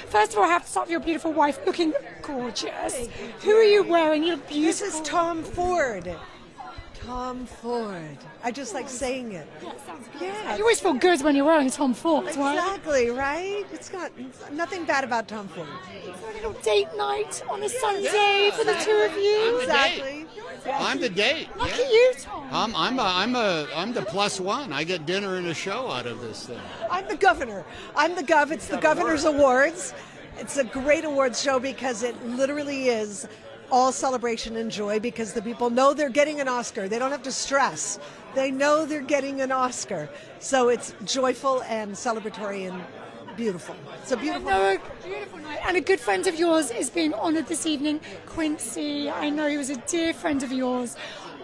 First of all, I have to start with your beautiful wife, looking gorgeous. Who are you wearing? You look beautiful. This is Tom Ford. Tom Ford. I just like saying it. Yeah. You always feel good when you're wearing Tom Ford, right? Exactly, right? It's got nothing bad about Tom Ford. A little date night on a Sunday for the two of you. Exactly. I'm the date. Lucky you, Tom. I'm the plus one. I get dinner and a show out of this thing. I'm the governor. I'm the gov. It's the Governor's Awards. It's a great awards show because it literally is all celebration and joy because the people know they're getting an Oscar. They don't have to stress. They know they're getting an Oscar. So it's joyful and celebratory and beautiful. It's a beautiful night. Beautiful night. And a good friend of yours is being honoured this evening, Quincy. I know he was a dear friend of yours.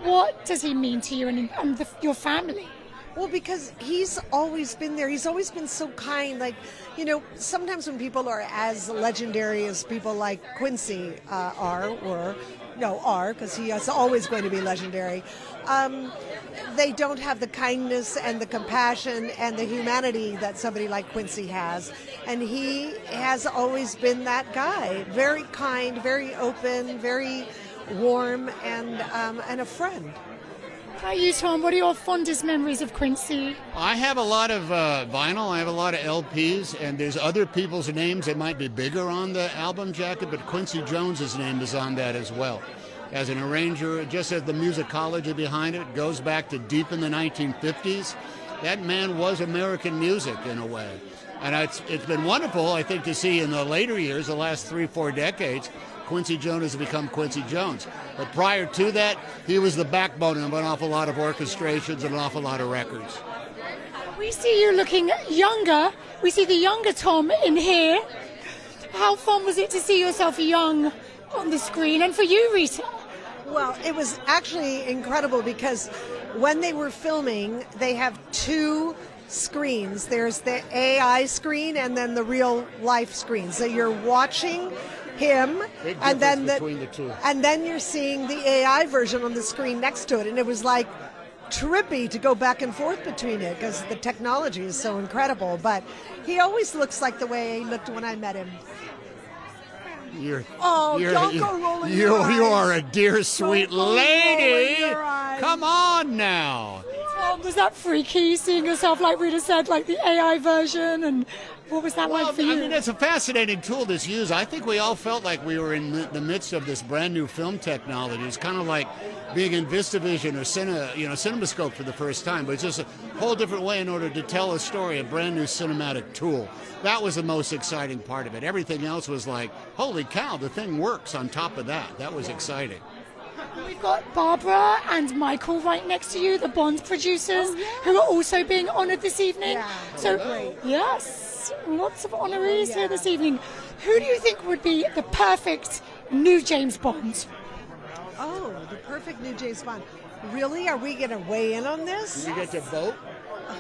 What does he mean to you and your family? Well, because he's always been there. He's always been so kind. Like, you know, sometimes when people are as legendary as people like Quincy are, because he is always going to be legendary, they don't have the kindness and the compassion and the humanity that somebody like Quincy has. And he has always been that guy. Very kind, very open, very warm, and a friend. How are you, Tom? What are your fondest memories of Quincy? I have a lot of vinyl. I have a lot of LPs, and there's other people's names that might be bigger on the album jacket, but Quincy Jones's name is on that as well. As an arranger, just as the musicology behind it goes back to deep in the 1950s, that man was American music in a way. And it's been wonderful, I think, to see in the later years, the last 3-4 decades, Quincy Jones has become Quincy Jones. But prior to that, he was the backbone of an awful lot of orchestrations and an awful lot of records. We see you looking younger. We see the younger Tom in here. How fun was it to see yourself young on the screen? And for you, Rita? Well, it was actually incredible because when they were filming, they have two screens. There's the AI screen and then the real life screen. So you're watching him, and then and then you're seeing the AI version on the screen next to it, and it was like trippy to go back and forth between it because the technology is so incredible. But he always looks like the way he looked when I met him. Don't go rolling your eyes. You are a dear, sweet lady. Your eyes. Come on now. Tom, was that freaky seeing yourself, like Rita said, like the AI version? And what was that like for you? I mean, it's a fascinating tool that's used. I think we all felt like we were in the midst of this brand new film technology. It's kind of like being in VistaVision or CinemaScope for the first time, but it's just a whole different way in order to tell a story, a brand new cinematic tool. That was the most exciting part of it. Everything else was like, holy cow, the thing works on top of that. That was exciting. We've got Barbara and Michael right next to you, the Bond producers, who are also being honoured this evening. Yeah, so, great. Yes, lots of honorees here this evening. Who do you think would be the perfect new James Bond? Oh, the perfect new James Bond. Really? Are we going to weigh in on this? Do we get to vote?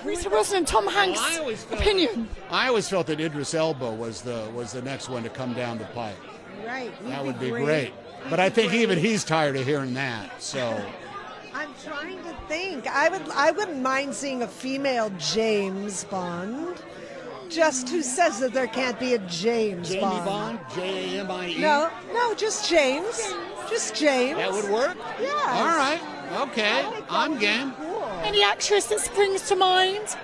Rita Wilson and Tom Hanks' opinion. I always felt that Idris Elba was the next one to come down the pipe. Right. That would be great. But I think even he's tired of hearing that. So I'm trying to think. I wouldn't mind seeing a female James Bond. Just who says that there can't be a James Jamie Bond? Bond, Jamie. No, just James. Just James. That would work? Yeah. All right. Okay. I'm game. Cool. Any actress that springs to mind?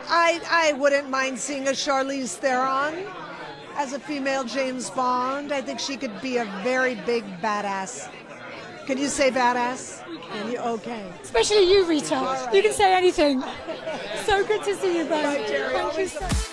I wouldn't mind seeing a Charlize Theron as a female James Bond. I think she could be a very big badass. Can you say badass? Can you? Okay. Especially you, Rita. You can say anything. So good to see you both. Bye, Terri. Thank you so much.